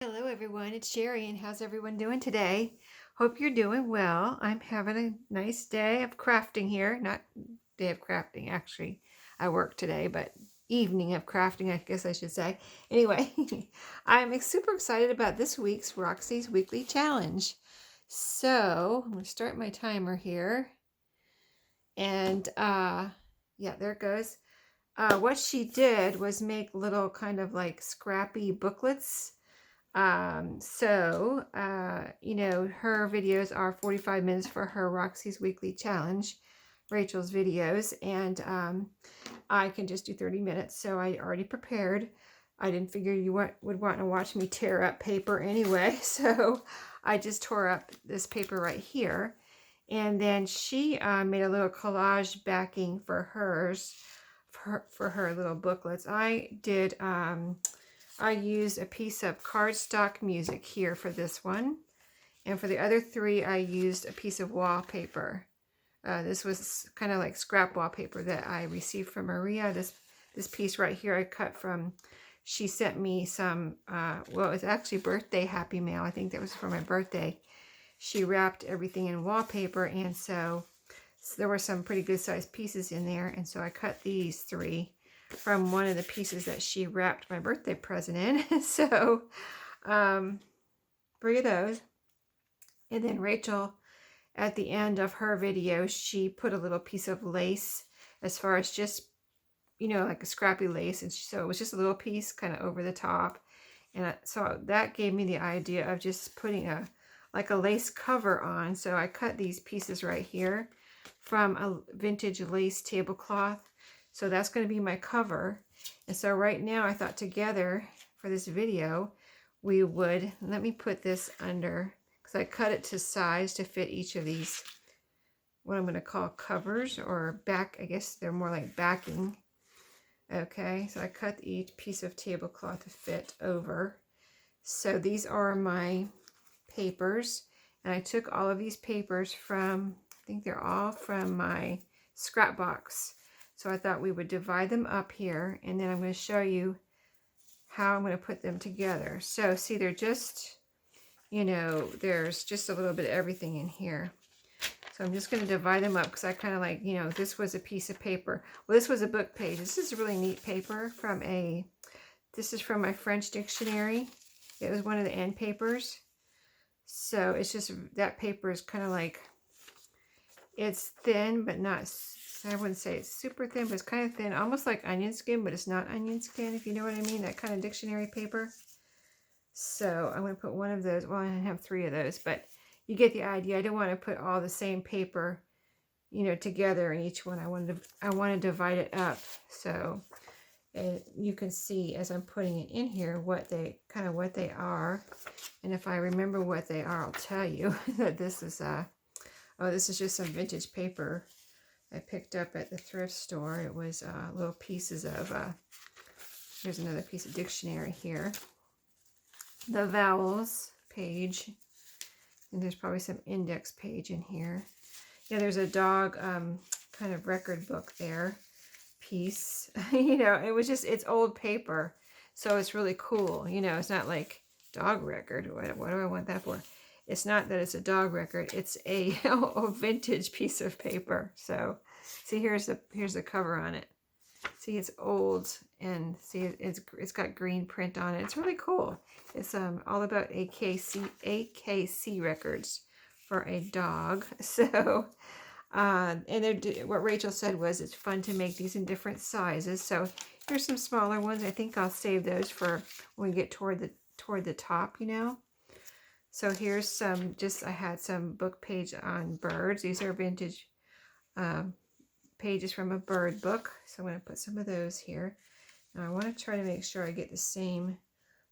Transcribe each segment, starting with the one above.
Hello everyone, it's Sherry, and how's everyone doing today? Hope you're doing well. I'm having a nice day of crafting here. Not day of crafting, actually. I work today, but evening of crafting, I guess I should say. Anyway, I'm super excited about this week's Roxy's Weekly Challenge. So, I'm going to start my timer here. And, yeah, there it goes. What she did was make little kind of like scrappy booklets. You know, her videos are 45 minutes for her Roxy's Weekly Challenge, Rachel's videos, and I can just do 30 minutes, so I already prepared. I didn't figure you would want to watch me tear up paper anyway, so I just tore up this paper right here. And then she made a little collage backing for hers, for her little booklets. I used a piece of cardstock music here for this one. And for the other three, I used a piece of wallpaper. This was kind of like scrap wallpaper that I received from Maria. This piece right here I cut from, she sent me some, well, it was actually birthday happy mail. I think that was for my birthday. She wrapped everything in wallpaper, and so there were some pretty good sized pieces in there. And so I cut these three from one of the pieces that she wrapped my birthday present in. So, three of those. And then Rachel, at the end of her video, she put a little piece of lace, as far as just, you know, like a scrappy lace. And so it was just a little piece kind of over the top. And so that gave me the idea of just putting like a lace cover on. So I cut these pieces right here from a vintage lace tablecloth. So that's going to be my cover. And so right now I thought together for this video, we would, let me put this under, because I cut it to size to fit each of these, what I'm going to call covers, or back, I guess they're more like backing. Okay, so I cut each piece of tablecloth to fit over. So these are my papers, and I took all of these papers from, I think they're all from my scrap box. So I thought we would divide them up here, and then I'm going to show you how I'm going to put them together. So see, they're just, you know, there's just a little bit of everything in here. So I'm just going to divide them up because I kind of like, you know, this was a piece of paper. Well, this was a book page. This is a really neat paper from this is from my French dictionary. It was one of the end papers. So it's just, that paper is kind of like, it's thin, but not, I wouldn't say it's super thin, but it's kind of thin, almost like onion skin, but it's not onion skin, if you know what I mean, that kind of dictionary paper. So I'm going to put one of those, well, I have three of those, but you get the idea. I don't want to put all the same paper, you know, together in each one. I want to divide it up. So you can see as I'm putting it in here what they are. And if I remember what they are, I'll tell you that this is oh, this is just some vintage paper I picked up at the thrift store. It was little pieces of, here's another piece of dictionary here. The vowels page, and there's probably some index page in here. Yeah, there's a dog kind of record book there piece. You know, it was just, it's old paper, so it's really cool. You know, it's not like dog record. What do I want that for? It's not that it's a dog record. It's a vintage piece of paper. So see, here's the cover on it. See, it's old, and see, it's got green print on it. It's really cool. It's all about AKC records for a dog. So and what Rachel said was it's fun to make these in different sizes. So here's some smaller ones. I think I'll save those for when we get toward the top, you know. So here's some, I had some book page on birds. These are vintage pages from a bird book. So I'm going to put some of those here. Now I want to try to make sure I get the same,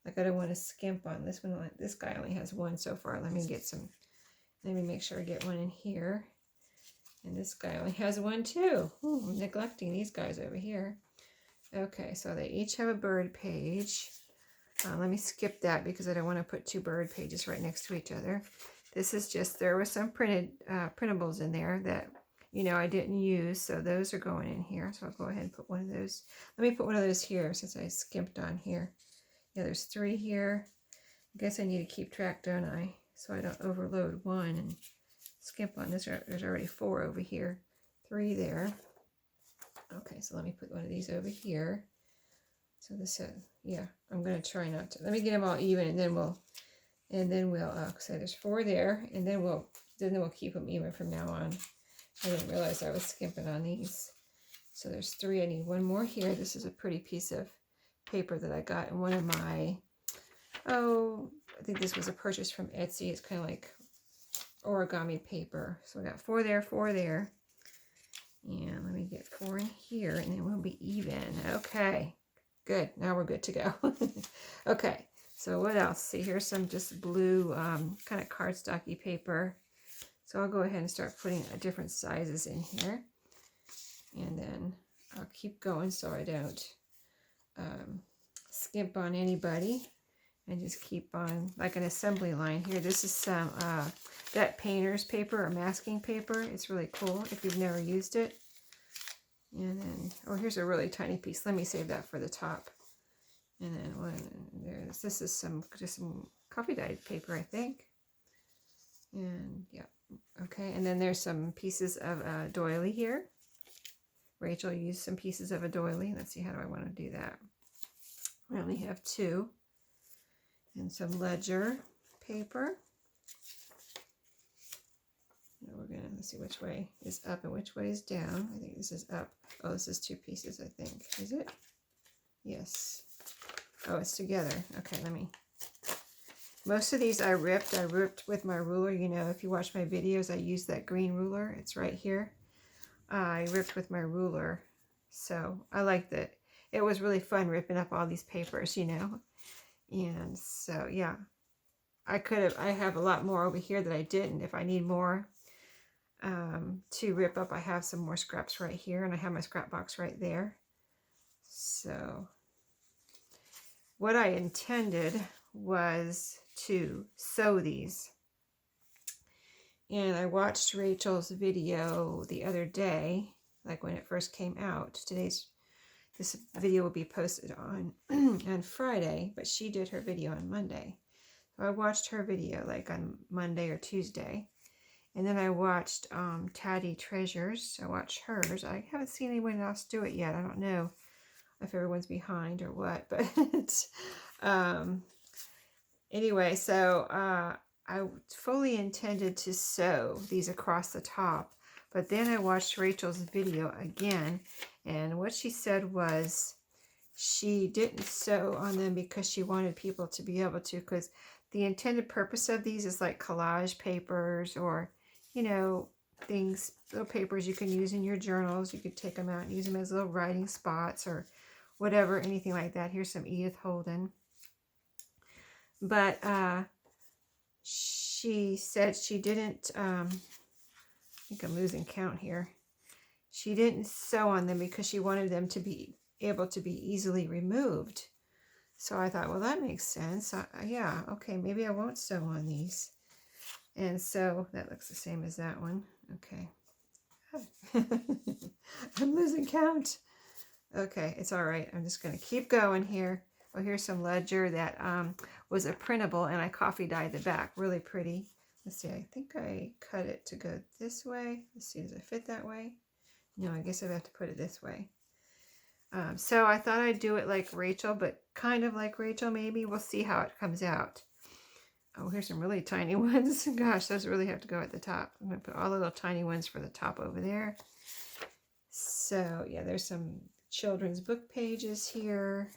like I don't want to skimp on this one. This guy only has one so far. Let me make sure I get one in here. And this guy only has one too. Ooh, I'm neglecting these guys over here. Okay, so they each have a bird page. Let me skip that because I don't want to put two bird pages right next to each other. This is just, there were some printables in there that, you know, I didn't use, so those are going in here. So I'll go ahead and put one of those. Let me put one of those here since I skimped on here. Yeah, there's three here. I guess I need to keep track, don't I? So I don't overload one and skimp on this. There's already 4 over here. 3 there. Okay, so let me put one of these over here. So this, yeah, I'm going to try not to. Let me get them all even, and then we'll, so there's 4 there, and then we'll keep them even from now on. I didn't realize I was skimping on these. So there's 3. I need one more here. This is a pretty piece of paper that I got in one of my, I think this was a purchase from Etsy. It's kind of like origami paper. So I got 4 there, 4 there. And let me get 4 in here, and then we'll be even. Okay, good. Now we're good to go. Okay, so what else? See, here's some just blue kind of cardstocky paper. So I'll go ahead and start putting different sizes in here. And then I'll keep going so I don't skimp on anybody. And just keep on like an assembly line here. This is some that painter's paper or masking paper. It's really cool if you've never used it. And then, oh, here's a really tiny piece. Let me save that for the top. And then one there's, this is just some coffee dyed paper, I think. And yeah, okay. And then there's some pieces of doily here. Rachel used some pieces of a doily. Let's see, how do I want to do that? I only have 2. And some ledger paper. Now we're gonna, let's see which way is up and which way is down. I think this is up. Oh, this is 2 pieces, I think. Is it? Yes. Oh, it's together. Okay, let me. Most of these I ripped. I ripped with my ruler. You know, if you watch my videos, I use that green ruler. It's right here. I ripped with my ruler. So I liked it. It was really fun ripping up all these papers, you know. And so, yeah, I have a lot more over here that I didn't. If I need more to rip up, I have some more scraps right here, and I have my scrap box right there. So what I intended was to sew these. And I watched Rachel's video the other day, like when it first came out. This video will be posted on on Friday, but she did her video on Monday. So I watched her video like on Monday or Tuesday. And then I watched Taddy Treasures. I watched hers. I haven't seen anyone else do it yet. I don't know if everyone's behind or what. But anyway, so I fully intended to sew these across the top. But then I watched Rachel's video again, and what she said was she didn't sew on them because she wanted people to be able to, because the intended purpose of these is like collage papers or, you know, things, little papers you can use in your journals. You could take them out and use them as little writing spots or whatever, anything like that. Here's some Edith Holden. But she said she didn't... I think I'm losing count here. She didn't sew on them because she wanted them to be able to be easily removed. So I thought, well, that makes sense. Yeah, okay, maybe I won't sew on these. And so that looks the same as that one. Okay. I'm losing count. Okay, it's all right. I'm just going to keep going here. Oh, here's some ledger that was a printable, and I coffee dyed the back. Really pretty. Let's see, I think I cut it to go this way. Let's see, does it fit that way? No, I guess I have to put it this way. So I thought I'd do it like Rachel, but kind of like Rachel maybe. We'll see how it comes out. Oh, here's some really tiny ones. Gosh, those really have to go at the top. I'm going to put all the little tiny ones for the top over there. So, yeah, there's some children's book pages here.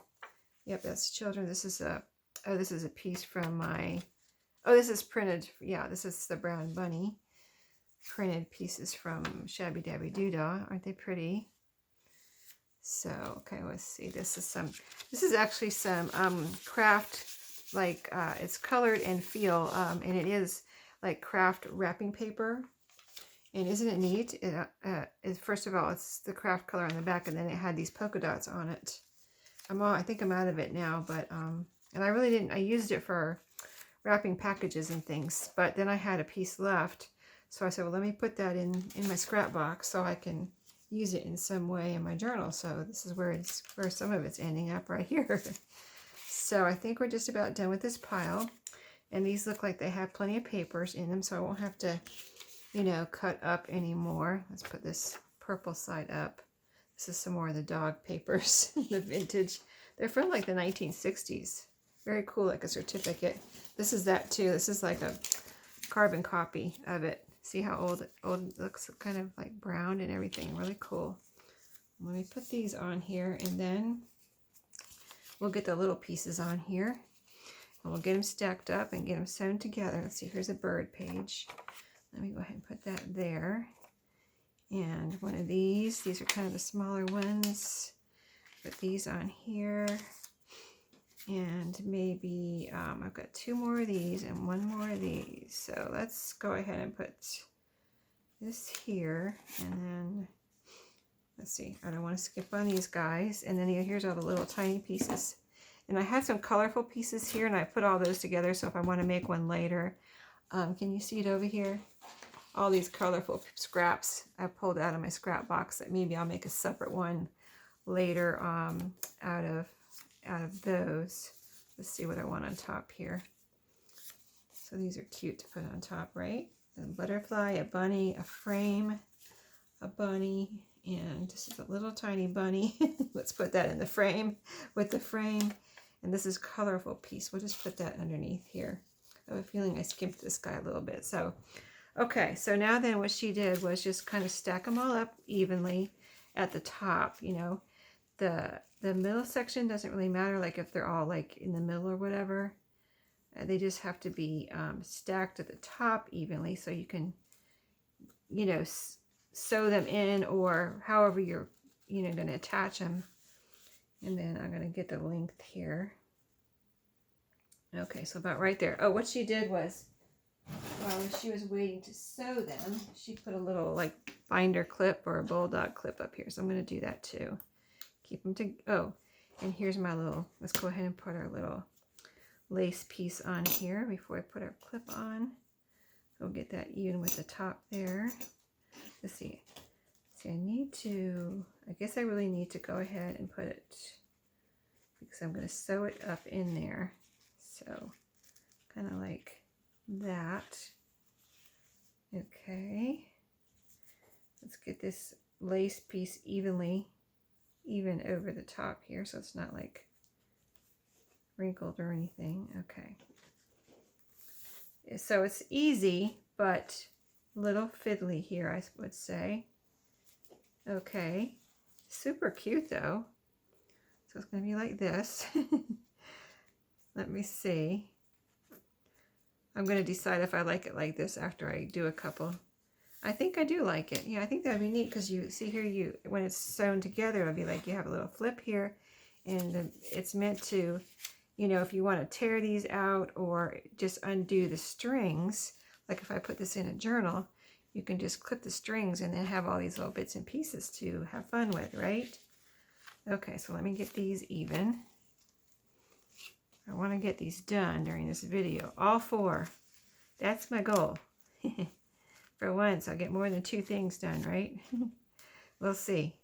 Yep, that's children. This is a piece from my... Oh, this is printed. Yeah, this is the Brown Bunny. Printed pieces from Shabby Dabby Doodah. Aren't they pretty? So, okay, let's see. This is actually some craft, like, it's colored and feel, and it is like craft wrapping paper. And isn't it neat? First of all, it's the craft color on the back, and then it had these polka dots on it. I think I'm out of it now, but, and I really didn't, I used it for wrapping packages and things, but then I had a piece left, so I said, well, let me put that in my scrap box so I can use it in some way in my journal. So this is where some of it's ending up right here. So I think we're just about done with this pile. And these look like they have plenty of papers in them, so I won't have to, you know, cut up anymore. Let's put this purple side up. This is some more of the dog papers, the vintage. They're from like the 1960s. Very cool, like a certificate. This is that too. This is like a carbon copy of it. See how old it looks, kind of like brown and everything. Really cool. Let me put these on here, and then we'll get the little pieces on here. And we'll get them stacked up and get them sewn together. Let's see, here's a bird page. Let me go ahead and put that there. And one of these are kind of the smaller ones. Put these on here. And maybe I've got 2 more of these and 1 more of these. So let's go ahead and put this here. And then, let's see, I don't want to skip on these guys. And then here's all the little tiny pieces. And I had some colorful pieces here, and I put all those together, so if I want to make one later. Can you see it over here? All these colorful scraps I pulled out of my scrap box that maybe I'll make a separate one later out of those. Let's see what I want on top here. So these are cute to put on top, right? A butterfly, a bunny, a frame, a bunny, and this is a little tiny bunny. Let's put that in the frame with the frame. And this is a colorful piece. We'll just put that underneath here. I have a feeling I skimped this guy a little bit. So, okay. So now then what she did was just kind of stack them all up evenly at the top. You know, the middle section doesn't really matter, like if they're all like in the middle or whatever. They just have to be stacked at the top evenly, so you can, you know, sew them in, or however you're, you know, going to attach them. And then I'm going to get the length here. Okay, so about right there. Oh, what she did was, while she was waiting to sew them, she put a little like binder clip or a bulldog clip up here. So I'm going to do that too. Keep them to, oh, and here's my little, let's go ahead and put our little lace piece on here before I put our clip on. Go get that even with the top there. Let's see. See, I guess I really need to go ahead and put it, because I'm going to sew it up in there. So, kind of like that. Okay. Let's get this lace piece even over the top here, so it's not like wrinkled or anything. Okay. So it's easy, but a little fiddly here, I would say. Okay, super cute though. So it's going to be like this. Let me see. I'm going to decide if I like it like this after I do a couple. I think I do like it. Yeah, I think that'd be neat, because you see here, when it's sewn together, it'll be like you have a little flip here, and it's meant to, you know, if you want to tear these out or just undo the strings, like if I put this in a journal, you can just clip the strings and then have all these little bits and pieces to have fun with, right? Okay, so let me get these even. I want to get these done during this video. All 4. That's my goal. For once, I'll get more than 2 things done, right? We'll see.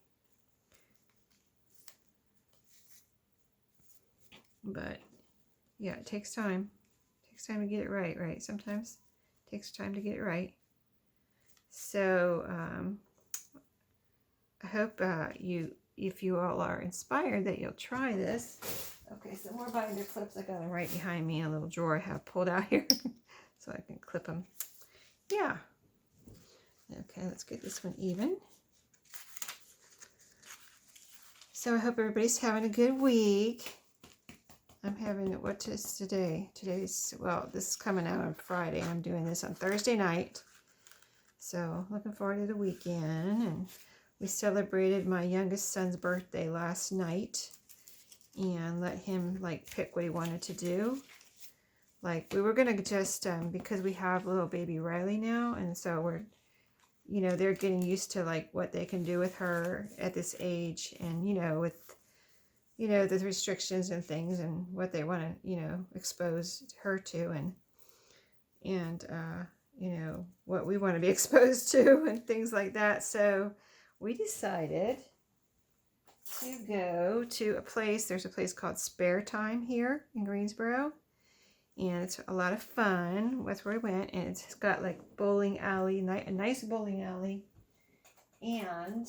But, yeah, it takes time. It takes time to get it right, right? Sometimes it takes time to get it right. So, I hope if you all are inspired, that you'll try this. Okay, some more binder clips. I got them right behind me in a little drawer I have pulled out here so I can clip them. Yeah. Okay, let's get this one even. So I hope everybody's having a good week. I'm having, what is today? Today's, well, this is coming out on Friday. I'm doing this on Thursday night. So looking forward to the weekend. And we celebrated my youngest son's birthday last night and let him like pick what he wanted to do. Like we were going to just, because we have little baby Riley now, and so we're, you know, they're getting used to like what they can do with her at this age, and, you know, with, you know, the restrictions and things and what they want to, you know, expose her to, and you know, what we want to be exposed to and things like that. So we decided to go to a place. There's a place called Spare Time here in Greensboro. And it's a lot of fun. That's where we went. And it's got like bowling alley, a nice bowling alley. And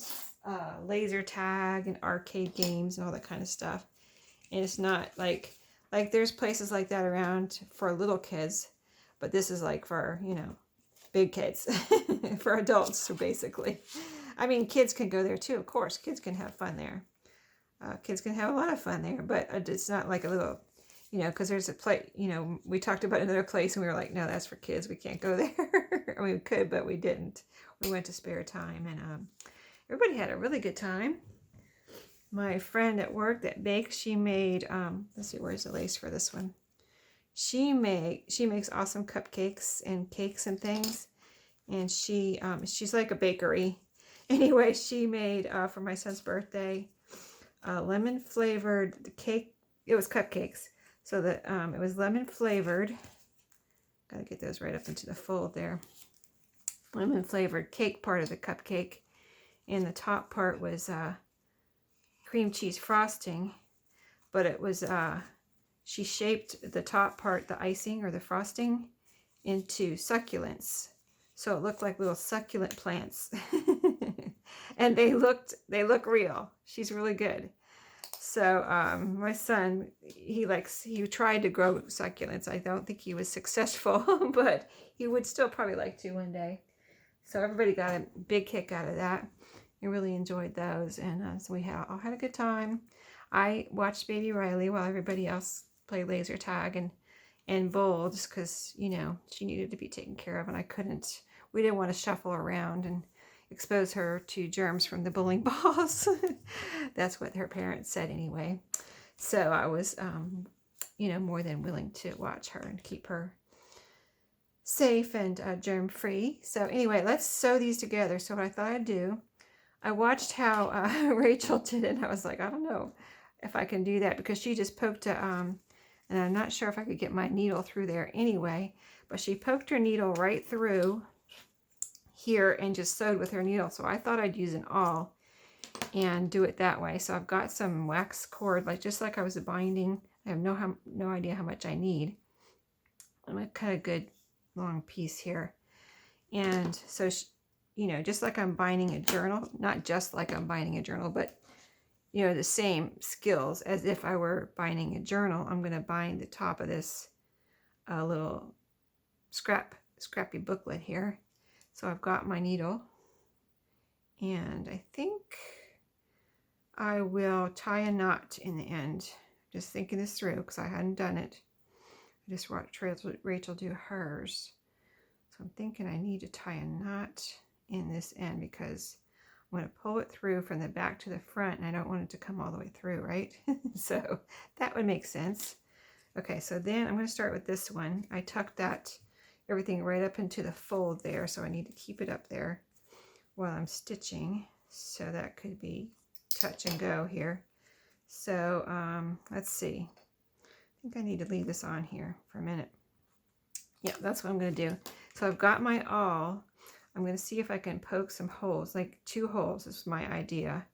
laser tag and arcade games and all that kind of stuff. And it's not like there's places like that around for little kids. But this is like for, you know, big kids. For adults, so basically. I mean, kids can go there too, of course. Kids can have fun there. Kids can have a lot of fun there. But it's not like a little... You know, because there's a place, you know, we talked about another place and we were like, no, that's for kids. We can't go there. I mean, we could, but we didn't. We went to spare time, and everybody had a really good time. My friend at work that bakes, she made, let's see, where's the lace for this one? She makes awesome cupcakes and cakes and things. And she's like a bakery. Anyway, she made, for my son's birthday, lemon flavored cake. It was cupcakes. So that it was lemon flavored. Got to get those right up into the fold there. Lemon flavored cake part of the cupcake. And the top part was cream cheese frosting. But it was, she shaped the top part, the icing or the frosting, into succulents. So it looked like little succulent plants. And they look real. She's really good. So my son, he tried to grow succulents. I don't think he was successful, but he would still probably like to one day. So everybody got a big kick out of that. We really enjoyed those, and so we all had a good time. I watched Baby Riley while everybody else played laser tag and bowled, just because, you know, she needed to be taken care of, and we didn't want to shuffle around and expose her to germs from the bowling balls. That's what her parents said anyway. So I was, you know, more than willing to watch her and keep her safe and germ-free. So anyway, let's sew these together. So what I thought I'd do, I watched how Rachel did it, and I was like, I don't know if I can do that, because she just poked and I'm not sure if I could get my needle through there anyway, but she poked her needle right through here and just sewed with her needle. So I thought I'd use an awl and do it that way. So I've got some wax cord, just like I was binding. I have no idea how much I need. I'm gonna cut a good long piece here. And so, you know, just like I'm binding a journal, not just like I'm binding a journal, but, you know, the same skills as if I were binding a journal. I'm going to bind the top of this little scrappy booklet here. So I've got my needle, and I think I will tie a knot in the end. Just thinking this through, because I hadn't done it. I just watched Rachel do hers. So I'm thinking I need to tie a knot in this end, because I'm going to pull it through from the back to the front, and I don't want it to come all the way through, right? So that would make sense. Okay, so then I'm going to start with this one. I tucked everything right up into the fold there, so I need to keep it up there while I'm stitching. So that could be touch and go here. So let's see. I think I need to leave this on here for a minute. Yeah, that's what I'm going to do. So I've got my awl. I'm going to see if I can poke some holes, like 2 holes is my idea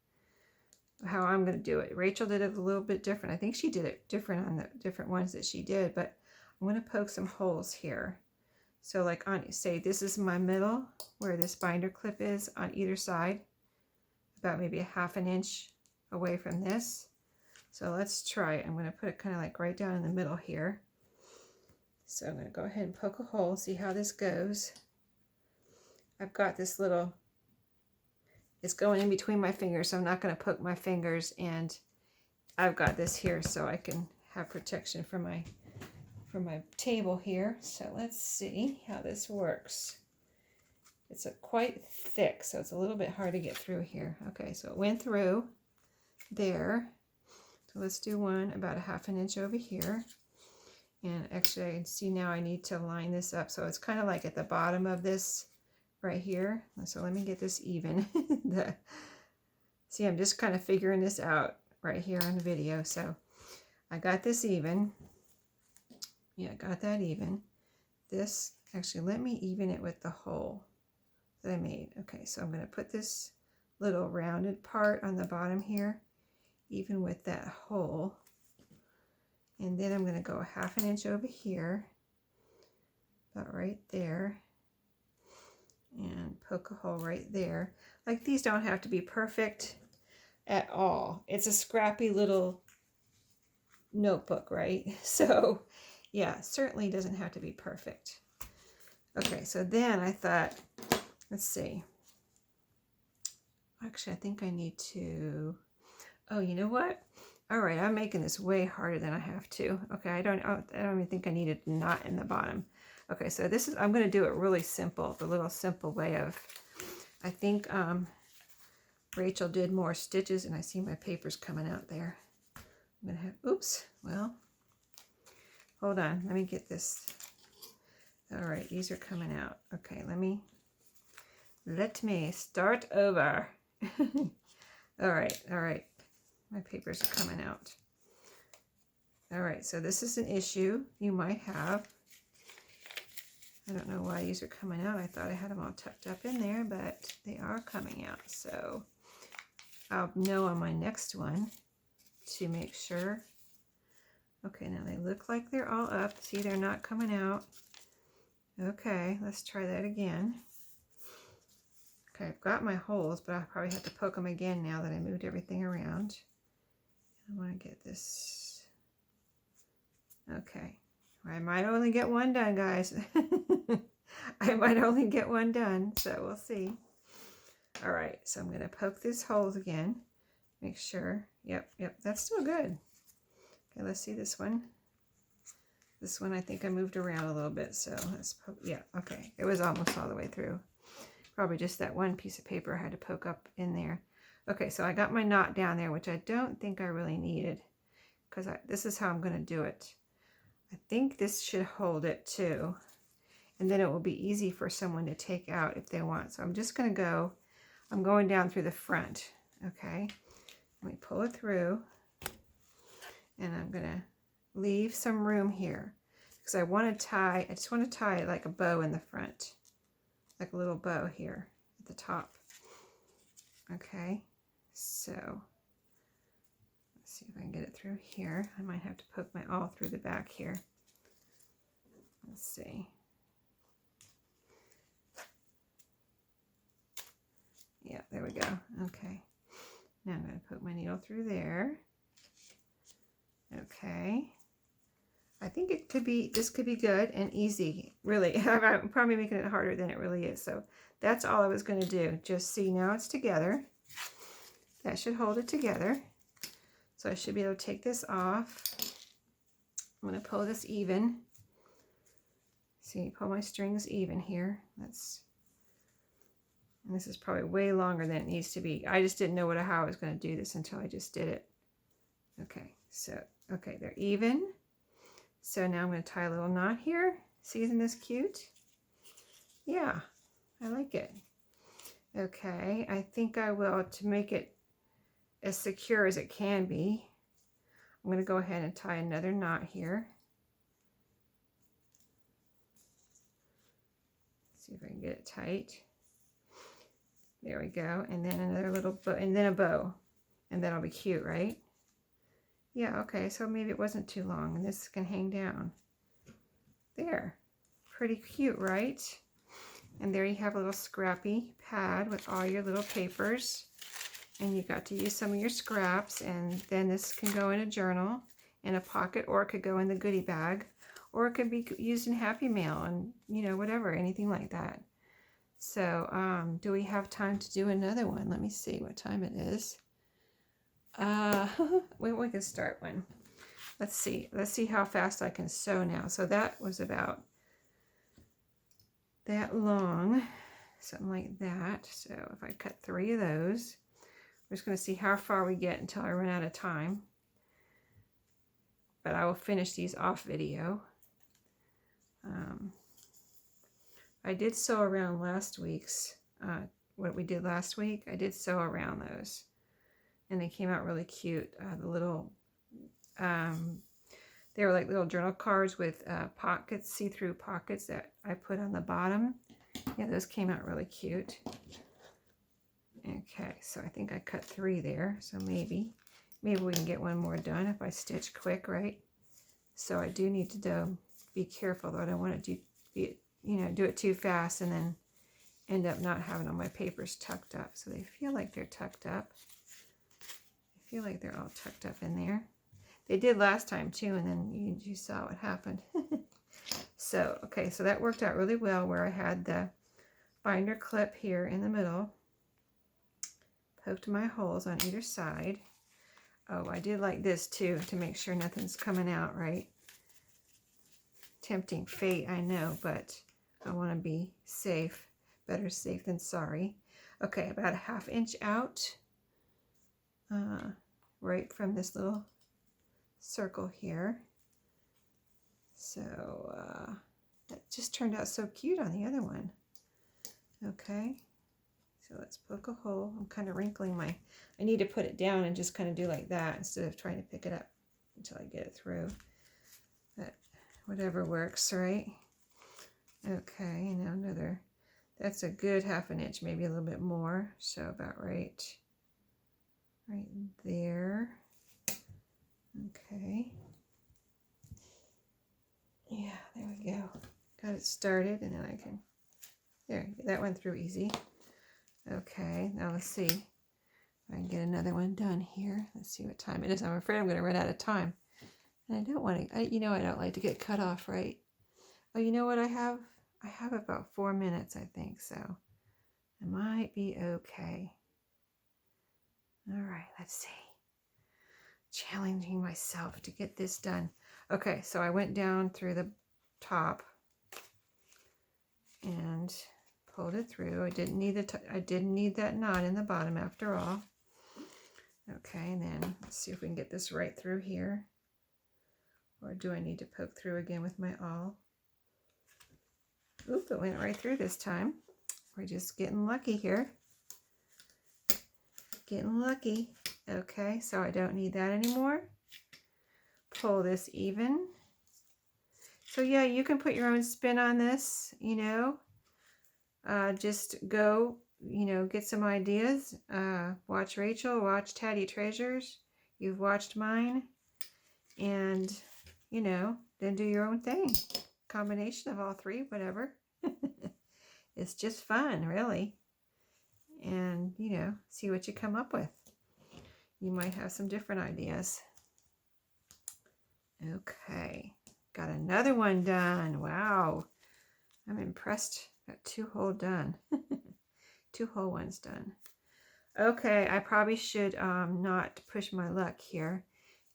of how I'm going to do it. Rachel did it a little bit different. I think she did it different on the different ones that she did, but I'm going to poke some holes here. So like say this is my middle where this binder clip is on either side, about maybe a ½ inch away from this. So let's try it. I'm going to put it kind of like right down in the middle here. So I'm going to go ahead and poke a hole, see how this goes. I've got this little, it's going in between my fingers, so I'm not going to poke my fingers, and I've got this here so I can have protection for my table here. So let's see how this works. It's quite thick, so it's a little bit hard to get through here. Okay, so it went through there. So let's do one about a ½ inch over here. And actually I can see now I need to line this up. So it's kind of like at the bottom of this right here. So let me get this even. See, I'm just kind of figuring this out right here on the video. So I got this even. Yeah, I got that even. This, actually, let me even it with the hole that I made. Okay, so I'm going to put this little rounded part on the bottom here, even with that hole. And then I'm going to go a ½ inch over here. right there and poke a hole right there. Like, these don't have to be perfect at all. It's a scrappy little notebook, right? So yeah, certainly doesn't have to be perfect. Okay, so then I thought, let's see. Actually, I think I need to, oh, you know what? All right, I'm making this way harder than I have to. Okay, I don't even think I needed a knot in the bottom. Okay, so this is, I'm going to do it really simple, the little simple way of, I think Rachel did more stitches, and I see my papers coming out there. I'm going to have, oops, well, hold on, let me get this. All right, these are coming out. Okay, let me start over. All right. My papers are coming out. All right, so this is an issue you might have. I don't know why these are coming out. I thought I had them all tucked up in there, but they are coming out. So I'll know on my next one to make sure. Okay, now they look like they're all up. See, they're not coming out. Okay, let's try that again. Okay, I've got my holes, but I probably have to poke them again now that I moved everything around. I want to get this. Okay, I might only get one done, guys. I might only get one done, so we'll see. All right, so I'm going to poke these holes again. Make sure. Yep, that's still good. Okay, let's see this one. This one I think I moved around a little bit, so let's poke. Yeah, okay, it was almost all the way through. Probably just that one piece of paper I had to poke up in there. Okay, so I got my knot down there, which I don't think I really needed, because this is how I'm going to do it. I think this should hold it too, and then it will be easy for someone to take out if they want. So I'm just going to go, I'm going down through the front. Okay, let me pull it through, and I'm going to leave some room here because I want to tie, I just want to tie like a bow in the front, like a little bow here at the top. Okay, so let's see if I can get it through here. I might have to poke my awl through the back here. Let's see. Yeah, there we go. Okay, now I'm going to poke my needle through there. Okay, I think it could be, this could be good and easy, really. I'm probably making it harder than it really is. So that's all I was going to do. Just see, now it's together. That should hold it together. So I should be able to take this off. I'm going to pull this even. See, pull my strings even here. And this is probably way longer than it needs to be. I just didn't know how I was going to do this until I just did it. Okay, so, okay, they're even. So now I'm going to tie a little knot here. See, isn't this cute? Yeah, I like it. Okay, I think I will, to make it as secure as it can be, I'm going to go ahead and tie another knot here. See if I can get it tight. There we go. And then another little bow, and then a bow. And that'll be cute, right? Yeah, okay, so maybe it wasn't too long, and this can hang down. There. Pretty cute, right? And there you have a little scrappy pad with all your little papers. And you got to use some of your scraps, and then this can go in a journal, in a pocket, or it could go in the goodie bag, or it could be used in Happy Mail, and, you know, whatever, anything like that. So, do we have time to do another one? Let me see what time it is. We can start one. Let's see how fast I can sew now. So that was about that long, something like that. So if I cut 3 of those, we're just going to see how far we get until I run out of time. But I will finish these off video. I did sew around last week's, what we did last week. I did sew around those. And they came out really cute. The little, they were like little journal cards with pockets, see-through pockets that I put on the bottom. Yeah, those came out really cute. Okay, so I think I cut 3 there. So maybe we can get one more done if I stitch quick, right? So I do need to be careful, though. I don't want it to be, you know, do it too fast and then end up not having all my papers tucked up. So they feel like they're tucked up. I feel like they're all tucked up in there. They did last time too, and then you saw what happened. So, okay, so that worked out really well where I had the binder clip here in the middle. Poked my holes on either side. Oh, I did like this too, to make sure nothing's coming out, right? Tempting fate, I know, but I want to be safe. Better safe than sorry. Okay, about a 1/2 inch out, right from this little circle here. So that just turned out so cute on the other one. Okay, so let's poke a hole. I'm kind of wrinkling my, I need to put it down and just kind of do like that instead of trying to pick it up until I get it through. But whatever works, right? Okay, now another, that's a good 1/2 inch, maybe a little bit more. So about right there. Okay. Yeah, there we go. Got it started, and then I can, there, that went through easy. Okay, now let's see if I can get another one done here. Let's see what time it is. I'm afraid I'm going to run out of time. And I don't want to, you know, I don't like to get cut off, right? Oh, you know what I have? I have about 4 minutes, I think, so I might be okay. All right, let's see. Challenging myself to get this done. Okay, so I went down through the top and pulled it through. I didn't need that knot in the bottom after all. Okay, and then let's see if we can get this right through here. Or do I need to poke through again with my awl? Oop, it went right through this time. We're just getting lucky here. Getting lucky. Okay, so I don't need that anymore. Pull this even. So yeah, you can put your own spin on this, you know. Just go, you know, get some ideas. Watch Rachel, watch Tatty Treasures. You've watched mine. And, you know, then do your own thing. Combination of all three, whatever. It's just fun, really. And, you know, see what you come up with. You might have some different ideas. Okay, got another one done. Wow, I'm impressed. Got 2 whole done. 2 whole ones done. Okay, I probably should not push my luck here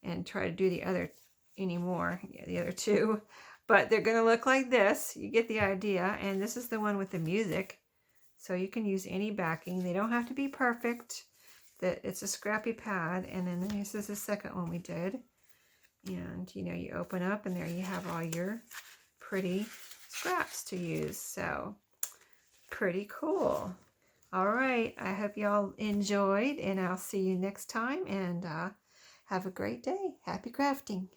and try to do the other anymore. Yeah, the other 2, but they're gonna look like this. You get the idea. And this is the one with the music, so you can use any backing. They don't have to be perfect. That it's a Scrappy pad, and then this is the second one we did. And you know, you open up and there you have all your pretty scraps to use. So pretty cool. All right, I hope y'all enjoyed, and I'll see you next time, and have a great day. Happy crafting.